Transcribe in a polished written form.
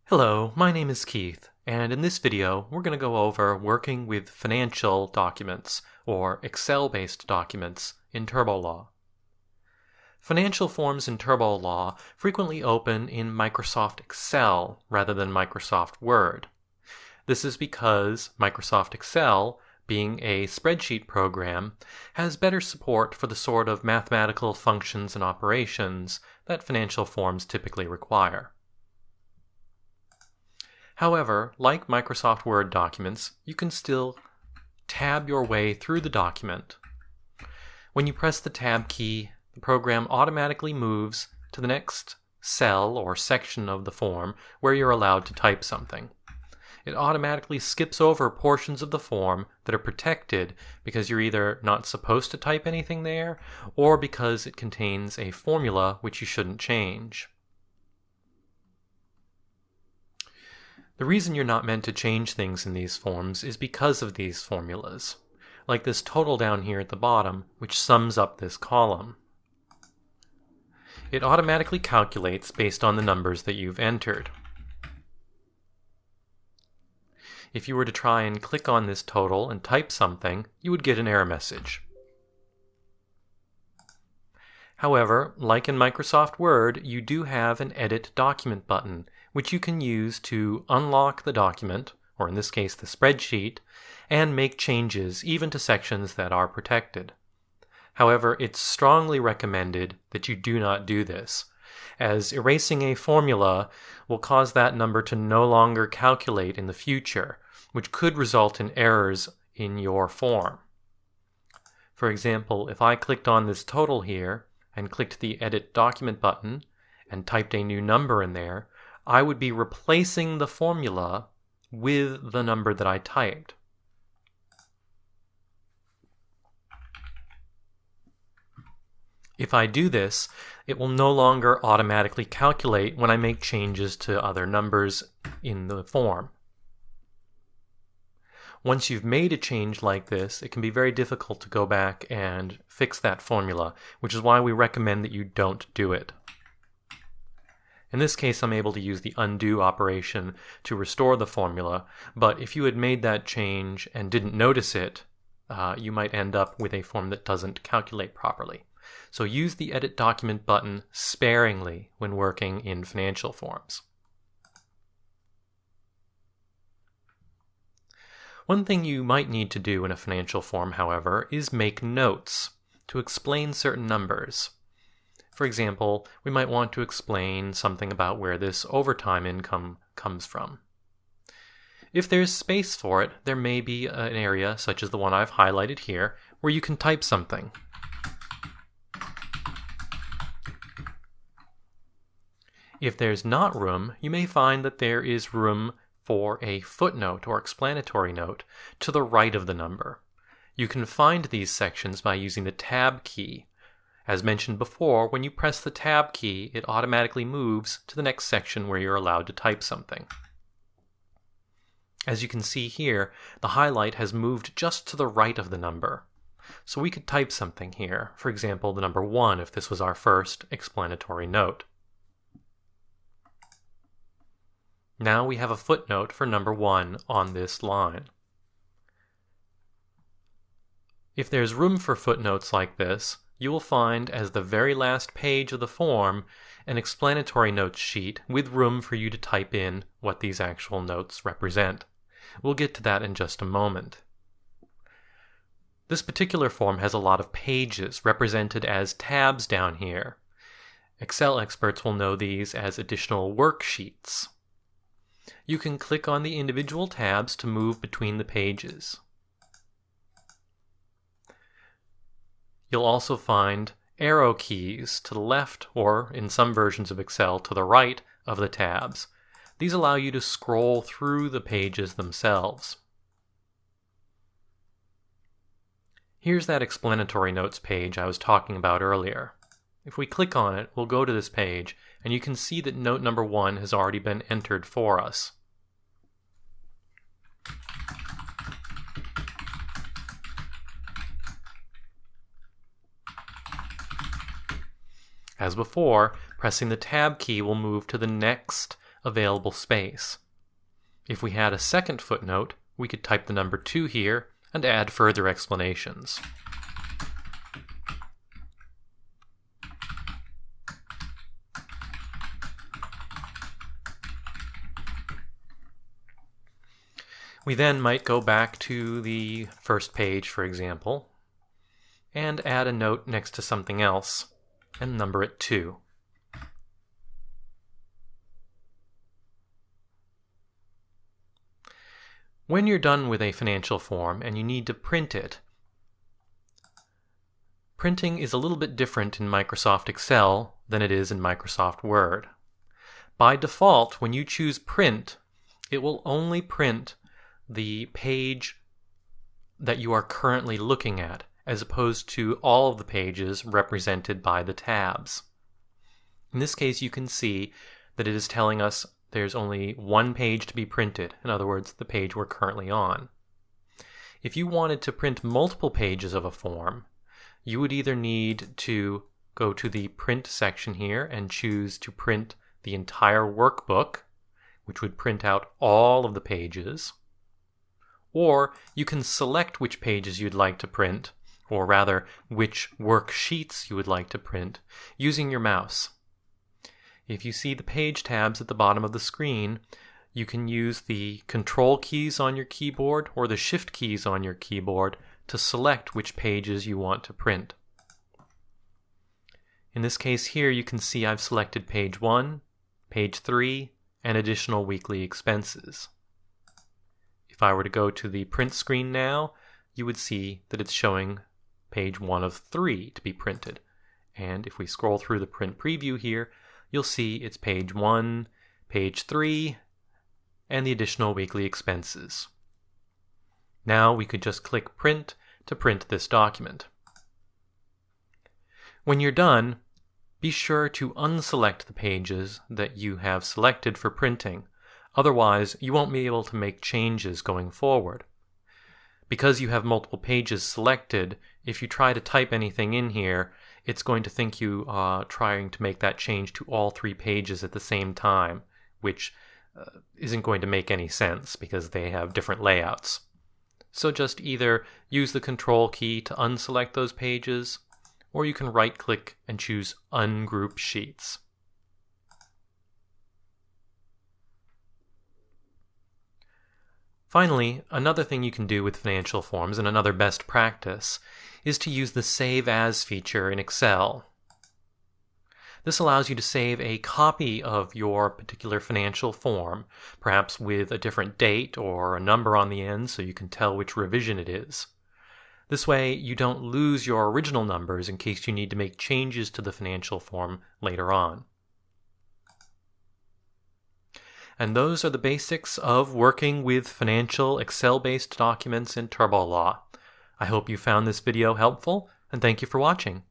Hello, my name is Keith, and in this video we're going to go over working with financial documents, or Excel-based documents, in TurboLaw. Financial forms in TurboLaw frequently open in Microsoft Excel rather than Microsoft Word. This is because Microsoft Excel, being a spreadsheet program, has better support for the sort of mathematical functions and operations that financial forms typically require. However, like Microsoft Word documents, you can still tab your way through the document. When you press the Tab key, the program automatically moves to the next cell or section of the form where you're allowed to type something. It automatically skips over portions of the form that are protected because you're either not supposed to type anything there or because it contains a formula which you shouldn't change. The reason you're not meant to change things in these forms is because of these formulas, like this total down here at the bottom, which sums up this column. It automatically calculates based on the numbers that you've entered. If you were to try and click on this total and type something, you would get an error message. However, like in Microsoft Word, you do have an Edit Document button, which you can use to unlock the document, or in this case the spreadsheet, and make changes even to sections that are protected. However, it's strongly recommended that you do not do this, as erasing a formula will cause that number to no longer calculate in the future, which could result in errors in your form. For example, if I clicked on this total here, and clicked the Edit Document button and typed a new number in there, I would be replacing the formula with the number that I typed. If I do this, it will no longer automatically calculate when I make changes to other numbers in the form. Once you've made a change like this, it can be very difficult to go back and fix that formula, which is why we recommend that you don't do it. In this case, I'm able to use the undo operation to restore the formula, but if you had made that change and didn't notice it, you might end up with a form that doesn't calculate properly. So use the Edit Document button sparingly when working in financial forms. One thing you might need to do in a financial form, however, is make notes to explain certain numbers. For example, we might want to explain something about where this overtime income comes from. If there's space for it, there may be an area, such as the one I've highlighted here, where you can type something. If there's not room, you may find that there is room for a footnote or explanatory note to the right of the number. You can find these sections by using the Tab key. As mentioned before, when you press the Tab key, it automatically moves to the next section where you're allowed to type something. As you can see here, the highlight has moved just to the right of the number. So we could type something here, for example, the number 1 if this was our first explanatory note. Now we have a footnote for number 1 on this line. If there's room for footnotes like this, you will find as the very last page of the form an explanatory notes sheet with room for you to type in what these actual notes represent. We'll get to that in just a moment. This particular form has a lot of pages represented as tabs down here. Excel experts will know these as additional worksheets. You can click on the individual tabs to move between the pages. You'll also find arrow keys to the left, or in some versions of Excel, to the right of the tabs. These allow you to scroll through the pages themselves. Here's that explanatory notes page I was talking about earlier. If we click on it, we'll go to this page, and you can see that note number 1 has already been entered for us. As before, pressing the Tab key will move to the next available space. If we had a second footnote, we could type the number 2 here and add further explanations. We then might go back to the first page, for example, and add a note next to something else and number it 2. When you're done with a financial form and you need to print it, printing is a little bit different in Microsoft Excel than it is in Microsoft Word. By default, when you choose Print, it will only print the page that you are currently looking at, as opposed to all of the pages represented by the tabs. In this case, you can see that it is telling us there's only one page to be printed, in other words, the page we're currently on. If you wanted to print multiple pages of a form, you would either need to go to the Print section here and choose to print the entire workbook, which would print out all of the pages, or you can select which pages you'd like to print, or rather, which worksheets you would like to print, using your mouse. If you see the page tabs at the bottom of the screen, you can use the Control keys on your keyboard or the Shift keys on your keyboard to select which pages you want to print. In this case here, you can see I've selected page 1, page 3, and additional weekly expenses. If I were to go to the print screen now, you would see that it's showing page 1 of 3 to be printed. And if we scroll through the print preview here, you'll see it's page 1, page 3, and the additional weekly expenses. Now we could just click Print to print this document. When you're done, be sure to unselect the pages that you have selected for printing. Otherwise, you won't be able to make changes going forward. Because you have multiple pages selected, if you try to type anything in here, it's going to think you are trying to make that change to all 3 pages at the same time, which isn't going to make any sense because they have different layouts. So just either use the Control key to unselect those pages, or you can right-click and choose Ungroup Sheets. Finally, another thing you can do with financial forms, and another best practice, is to use the Save As feature in Excel. This allows you to save a copy of your particular financial form, perhaps with a different date or a number on the end so you can tell which revision it is. This way, you don't lose your original numbers in case you need to make changes to the financial form later on. And those are the basics of working with financial Excel-based documents in TurboLaw. I hope you found this video helpful, and thank you for watching.